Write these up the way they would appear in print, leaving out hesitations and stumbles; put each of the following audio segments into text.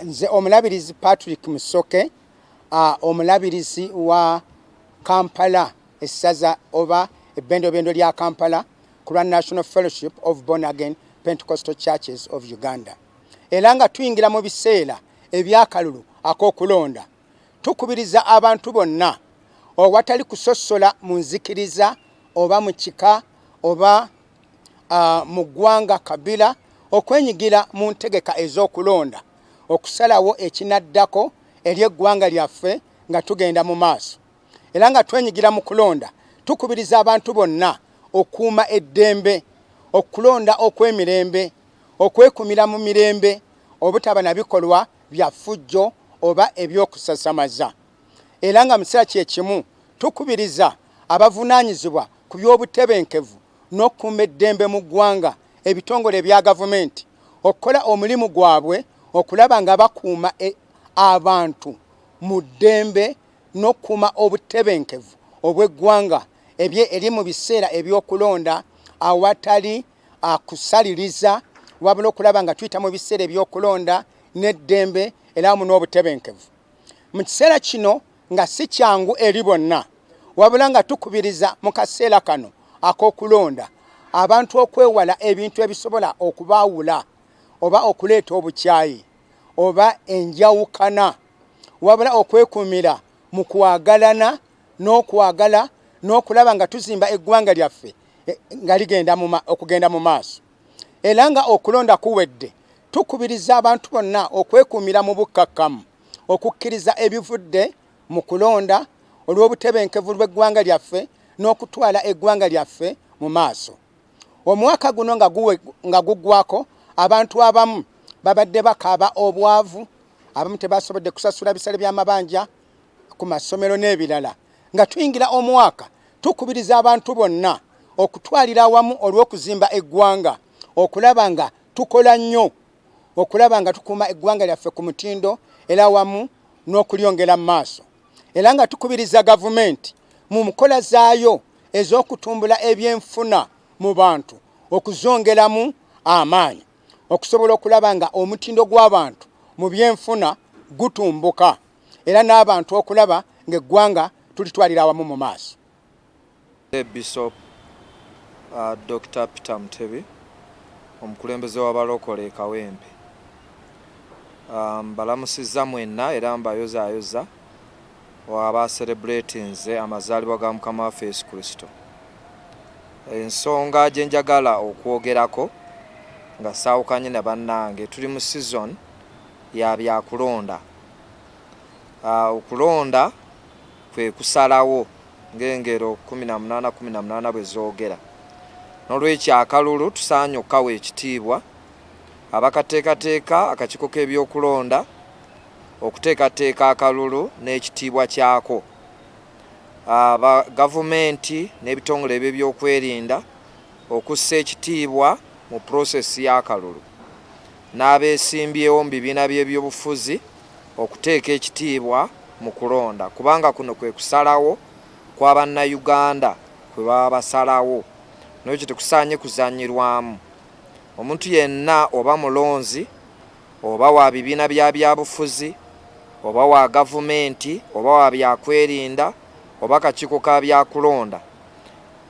nze omulabirizi Patrick Musoke, omulabirizi wa Kampala essaza oba ebbendobendo lya Kampala ku lwa National Fellowship of Born Again Pentecostal Churches of Uganda. Era nga tuyingira mu biseera ebyakalulu ak'okulonda, tukubiriza abantu bonna owatali kusosola mu nzikiriza oba mu kika oba mu ggwanga kabila okwenyigira mu ntegeka ez'okulonda okusalawo ekinaddako eri eggwanga lyaffe nga tugenda mu maaso. Era nga twenyigira mu kulonda, tukubiriza abantu bonna okuuma eddembe, okulonda okw'emirembe, okwekumira mu mirembe, obutaba na bikolwa bya ffujjo oba ebyokusasamaza. Era nga mu kiseera kyekimu tukubiriza abavunaanyizibwa ku by'obutebenkevu n'okuuma eddembe mu ggwanga, ebitongole ebya gavumenti okukola omulimu gwabwe okulaba nga bakuuma abantu mu ddembe n'okuuma obutebenkevu obw'eggwanga eri mu biseera eby'okulonda awatali kusaliriza, wabula okulaba nga tuyita mu biseera eby'okulonda n'eddembe era wamu n'obutebenkevu. Mu kiseera kino nga si kyangu eri bonna, wabula nga tukubiriza mu kaseera kano ak'okulonda abantu okwewala ebintu ebisobola okubaawula oba okuleeta obukyayi oba enjawukana, wabula okwekuumira mu kwagalana n'okwagala n'okulaba nga tuzimba eggwanga lyaffe nga ligenda okugenda mu maaso. Era nga okulonda kuwedde, tukubiriza abantu bonna okwekuumira mu bukkakkamu, okukkiriza ebivudde mu kulonda olw'obutebenkevu bw'eggwanga lyaffe n'okutwala eggwanga lyaffe mu maaso. Omwaka guno nga guggwako, abantu abamu babadde bakaaba obwavu, abamu tebasobodde kusasula bisale by'amabanja ku masomero n'ebirala. Nga tuyingira omwaka, tukubiriza abantu bonna okutwalira awamu olw'okuzimba eggwanga, okulaba nga tukola nnyo, okulaba nga tukuuma eggwanga lyaffe ku mutindo era awamu n'okulyongera mu maaso. Era nga tukubiriza gavumenti mu nkola zaayo ez'okutumbula ebyenfuna mu bantu okuzongeramu amaanyi, okusobola okulaba nga omutindo gw'abantu mu byenfuna gutumbuka era n'abantu okulaba ng'eggwanga tulitwalira awamu mu maaso. Bishop Dr. Peter Mutebi, omukulembeze w'abalokole e Kawempe. Mbalamusizza mwenna era mbayozaayoza waba celebratinze amazaalibwa ga Mukama waffe Yesu Kristo. Ensonga gye njagala okwogerako nga saawukanye na bannange, tuli mu season ya byakulonda. Okulonda kwe kusalawo ng'engero 18 bwe zoogera. N'olwekyo akalulu tusaanye okukawa ekitiibwa abakateekateeka akakiiko k'ebyokulonda okuteekateeka akalulu n'ekitiibwa kyako, gavumenti n'ebitongole by'ebyokwerinda okussa ekitiibwa mu prosesi y'akalulu, n'abeesimbyewo mu bibiina by'ebyobufuzi okuteeka ekitiibwa mu kulonda, kubanga kuno kwe kusalawo kwa bannayuganda kwe baba basalawo. N'ekyo tekusaanye kuzannyirwamu. Omuntu yenna oba mulonzi oba wa bibiina byabufuzi oba wa gavumenti oba wa byakwerinda oba kakiiko ka byakulonda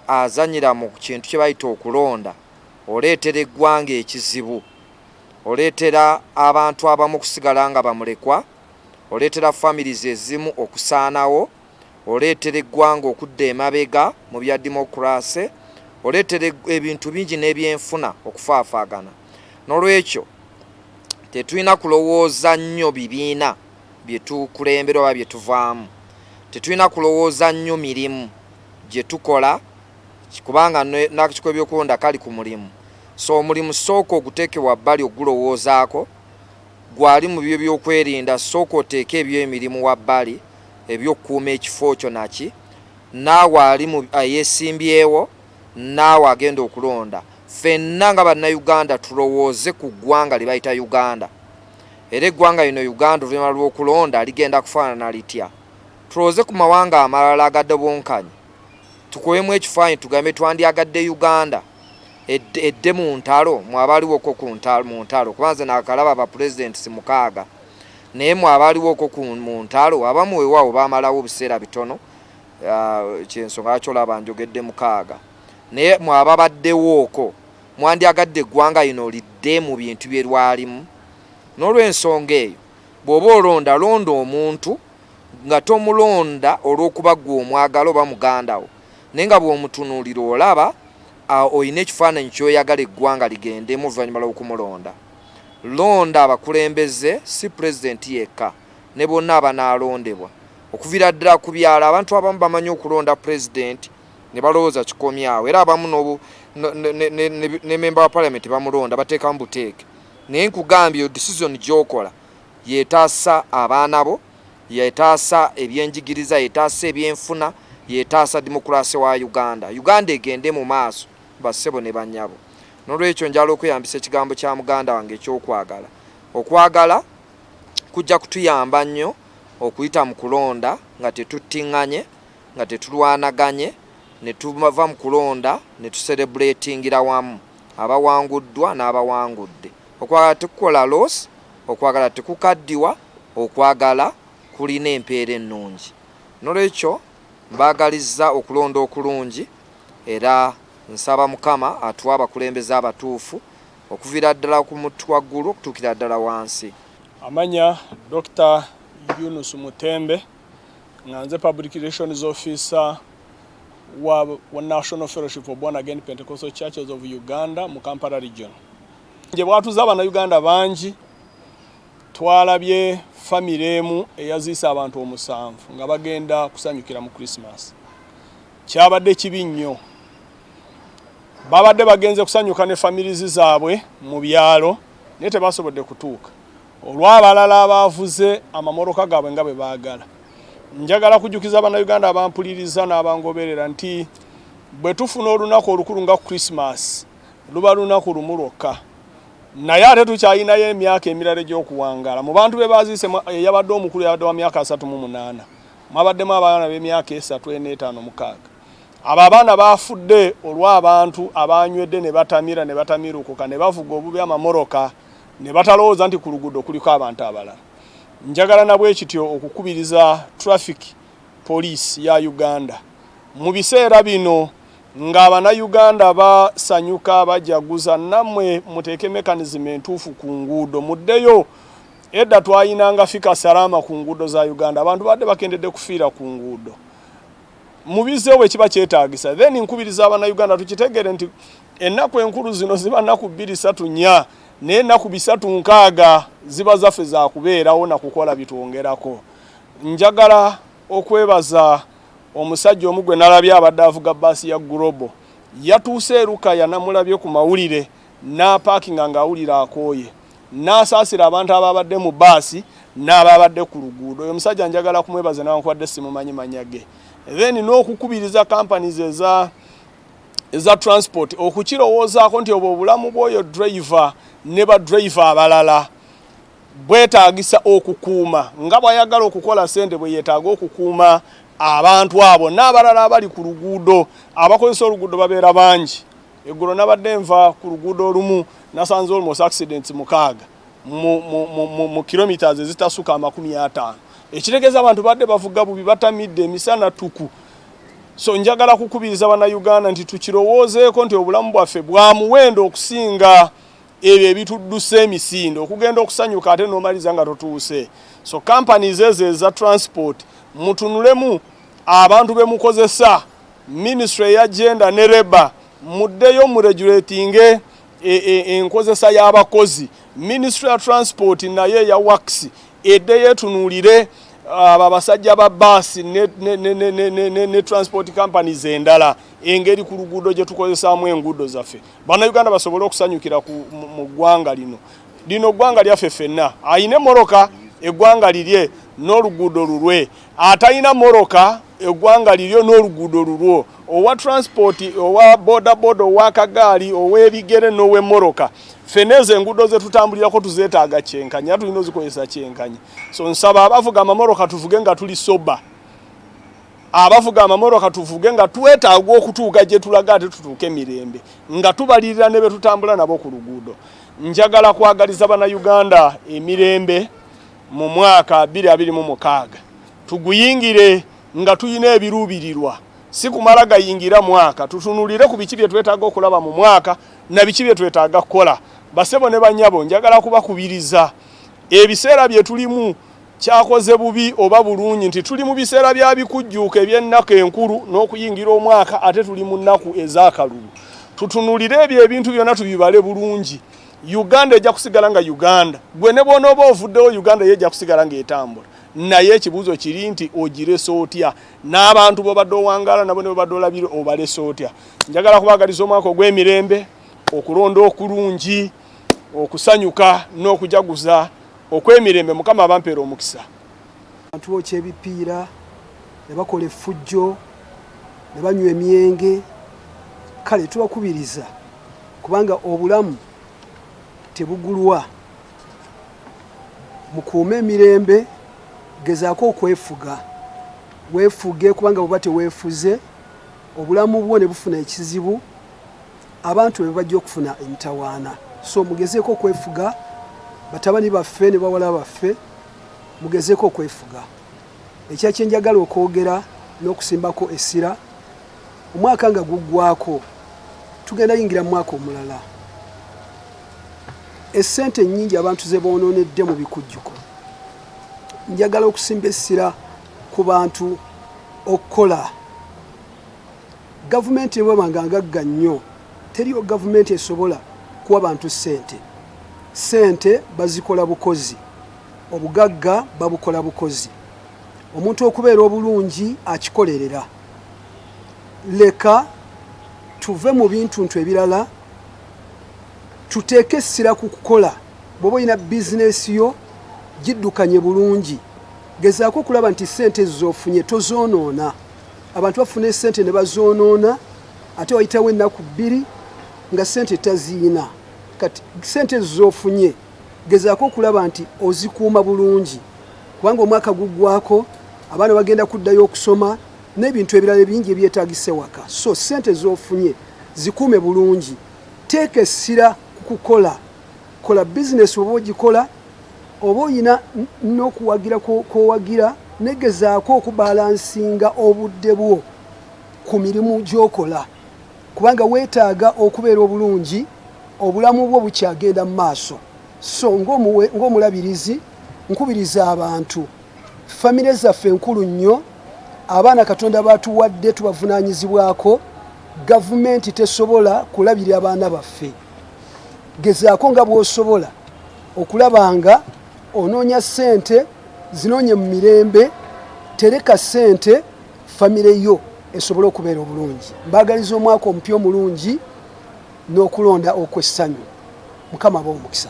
azannyira mu kintu kye bayita okulonda, oleetera eggwanga ekizibu, oleetera abantu abamu kusigala nga bamulekwa, oleetera families ezimu okusaanawo, oleetera eggwanga okudda emabega mu bya demokrasi, oleetera ebintu bingi n'ebyenfuna okufaafaagana. N'olwekyo tetulina kulowooza nnyo bibiina bye tukulembera oba bye tuvaamu, tetulina kulowooza nnyo mirimu gye tukola kubanga n'akakiiko k'ebyokulonda kali ku mulimu. So omulimu sooka oguteeke wabbali ogulowoozaako, gwali mu byo byokwerinda sooka oteeke eby'emirimu wabbali eby'okukuuma ekifo kyo naki, naawe ali yeesimbyewo, naawe agenda okulonda. Ffenna nga bannayuganda tulowooze ku ggwanga lye bayita Uganda, era eggwanga lino Uganda oluvannyuma lw'okulonda ligenda kufaanana litya. Tulowooze ku mawanga amalala agadde bwonkanye, tukolemu ekifaananyi tugambe twandyagadde Uganda edde mu ntalo mwabaliwoko ku ntalo kubanza nakalaba aba presidents mukaaga naye mwabaliwoko mu ntalo abamu weewaawo baamalawo biseera bitono kyensonga lwaki olaba njogedde mukaaga naye mwababaddewooko mwandyagadde eggwanga lino lidde mu bintu bye lwalimu n'olw'ensonga eyo bw'oba olonda londa omuntu nga tomulonda olw'okuba ggwe omwagala oba mugandawo naye nga bw'omutunuulira olaba oyina ekifaananyi ky'oyagala eggwanga ligendemu oluvannyuma lw'okumulonda. Londa abakulembeze si pulezidenti yekka ne bonna abanaalondebwa okuviira ddala ku byalo. Abantu abamu bamanyi okulonda pulezidenti ne balowooza kikomyawo era abamu ne memba wa palamenti bamulonda bateekamu buteeke naye nkugambye decision gy'okola yeetaasa abaana bo, yeetaasa ebyenjigiriza, yeetaasa ebyenfuna, yeetaasa dimokulaasi wa Uganda. Uganda egende mu maaso bassebo ne bannyabo. N'olwekyo njala okweyambisa ekigambo kya muganda wange ekyokwagala. Okwagala kujja kutuyamba nnyo okuyita mu kulonda nga tetuttiŋŋanye, nga tetulwanaganye, ne tuva mu kulonda ne tucelebratingira wamu abawanguddwa n'abawangudde. Okwagala tekukola loss, okwagala tekukaddiwa, okwagala kulina empeera ennungi. N'olwekyo mbaagalizza okulonda okulungi era nsaba Mukama atuwa abakulembeze abatuufu okuviira ddala ku mutu waggulu okutuukira ddala wansi. Amanya Dr. Yunus Mutembe nga nze Public Relations Officer wa National Fellowship of Born Again Pentecostal Churches of Uganda mu Kampala region. Nje bwatuza abana Uganda bangi twalabye family emu eyaziisa abantu 7 nga bagenda kusanyukira mu Christmas. Kyabadde kibi nnyo. Babadde bagenze kusanyuka ne families zaabwe mu byalo naye tebasobodde kutuuka. Olw'abalala abavuze amamoroka gaabwe nga bwe baagala. Njagala kujjukiza abana Uganda abampuliriza n'abangoberera nti bwe tufuna olunaku olukulu nga Christmas luba lunaku lumu lwokka. Naye ate tukyayinayo emyaka emirala gy'okuwangala. Mu bantu be baziise yabadde omukulu yabadde wa myaka 38. Mwabaddemu abaana b'emyaka 3, 4, 5, 6. Abo abaana bafudde olw'abantu abanywedde ne batamira ne batamirukuka ne bavuga obubi amamoroka ne batalowooza nti ku luguudo kuliko abantu abalala. Njagala nabwe kityo okukubiriza traffic police ya Uganda mu biseera bino ng'abana Uganda basanyuka bajaguza namwe muteeke mechanism entuufu ku nguudo muddeyo. Edda twayinanga fika salama ku nguudo za Uganda abantu badde bakendedde kufiira ku nguudo. Mubizeewo ekiba kyetaagisa then nkubiriza abana Uganda tukitegere nti ennaku enkulu zino ziba nnaku 2-3-4 naye ennaku 3-6 ziba zaffe za kubeerawo na kukola bitwongerako. Njagala okwebaza omusajja omugwe nalabye abadde avuga bbaasi ya Global yatuuse Rukaya namulabye ku mawulire n'apaakinga ng'awulira akooye n'asaasira abantu ababadde mu bbaasi n'ababadde ku luguudo. Oyo musajja njagala kumwebaza nawankwadde simumanyi mannya ge. Then n'okukubiriza companies eza transport okukirowoozaako nti obulamu bw'oyo driver ne ba driver abalala bwetaagisa okukuuma nga bw'ayagala okukola ssente bwe yeetaaga okukuuma abantu abo n'abalala abali ku luguudo. Abakozesa oluguudo babeera bangi. Eggulo nabadde nva ku luguudo olumu nasanze almost accidents 6 mu kilometers ezitasuka 50. Ekitegeeza abantu badde bavuga bubi batamidde emisana tuku. So njagala kukubiriza abana Uganda nti tukirowoozeeko nti obulamu bwaffe bwa muwendo okusinga ebyo ebitudduse emisindo okugenda okusanyuka ate n'omaliza nga totuuse. So companies ezo eza transport mutunulemu abantu be mukozesa ministry ya gender ne labor muddeyo mu regulating enkozesa y'abakozi. Ministry ya transport naye ya works eddeyo etunuulire abasajja ba basi ne transport companies endala engeri ku luguudo gye tukozesaamu enguudo zaffe. Bana Uganda basobole okusanyukira mu ggwanga lino. Lino ggwanga lyaffe ffenna. Ayine moroka eggwanga lirye n'oluguudo lulwe. Atayina moroka eggwanga liryo n'oluguudo lulwo. Owa transport, owa boda, owa kagaali, ow'ebigere n'owe moroka. Feneze enguudo ze tutambulirako tuzeetaaga kyenkanya tulina ozikozesa kyenkanyi. So nsaba abavuga amamoroka tuvuge nga tuli soba. abavuga amamoroka tuvuge nga twetaaga okutuuka gye tulaga ate tutuuke mirembe nga tubalirira ne betutambula nabo ku luguudo. Njagala kwagaliza bannayuganda emirembe mu mwaka 2026 tuguyingire nga tuyina ebiruubirirwa, si kumala gayingira mwaka, tutunulire ku biki bye twetaaga okulaba mu mwaka na biki bye twetaaga kukola. Basebo ne banyabo, njagala kubakubiriza ebiseera bye tulimu kyakoze bubi oba bulungi nti tuli mu biseera bya bikujjuuka eby'ennaku enkulu n'okuyingira omwaka ate tuli mu nnaku ez'akalulu. Tutunulire ebyo ebintu byonna tubibale bulungi. Uganda ejja kusigala nga Uganda, gwe ne bw'onooba ovuddewo Uganda yejja kusigala ng'etambula. Naye ekibuuzo kiri nti ogirese otya, n'abantu b'obadde owangala nabo ne bobadde olabire obalese otya. Njagala kubaagaliza omwaka ogw'emirembe, okulonda okulungi, okusanyuka n'okujaguza okwemirembe. Mukama abampeera omukisa. Abantu bokya ebipiira ne bakola effujjo ne banywa emyenge, kale tubakubiriza kubanga obulamu tebugulwa. Mukuume emirembe, gezaako okwefuga, weefuge kubanga bw'oba teweefuze obulamu bwo ne bufuna ekizibu, abantu be bajja okufuna emitawaana. So mugezeeko okwefuga, batabani baffe ne bawala baffe mugezeeko okwefuga. Ekya kye njagala okwogera n'okusimbako essira, omwaka nga guggwako tugenda yingira mu mwaka omulala. Essente nnyingi abantu ze boononedde mu bikujjuko. Njagala okusimba essira ku bantu okukola. Gavumenti ebwebanga ngagga nnyo, teriyo gavumenti esobola kuwa bantu ssente. Ssente bazikola bukozi, obugagga babukola bukozi. Omuntu okubeera obulungi akikolerera. Leka tuve mu bintu ebirala, tuteeke essira ku kukola. Bw'oba olina bizinesi yo giddukanye bulungi, gezaako okulaba nti ssente z'ofunye tozoonoona. Abantu bafuna ssente ne bazoonoona ate wayitawo ennaku 2 nga ssente taziina. Kati ssente z'ofunye gezaako okulaba nti ozikuuma bulungi kubanga omwaka guggwako, abaana bagenda kuddayo okusoma n'ebintu ebirala bingi ebyetaagise waka. So ssente z'ofunye zikuume bulungi, teeka essira ku kukola. Kola bizinesi oba ogikola, oba oyina n'okuwagira k'owagira, negezaako okubalansinga obudde bwo ku mirimu gy'okola kubanga weetaaga okubeera obulungi, obulamu bwo bukyagenda mu maaso. So ng'omulabirizi nkubiriza abantu, famire zaffe nkulu nnyo, abaana Katonda batuwadde tubavunaanyizibwako, gavumenti tesobola kulabirira abaana baffe. Gezaako nga bw'osobola okulabanga onoonya ssente, zinoonye mu mirembe, tereka ssente, famire yo esobole okubeera obulungi. Mbaagaliza omwaka omupya omulungi n'okulonda okw'essanyu. Mukama abawe omukisa.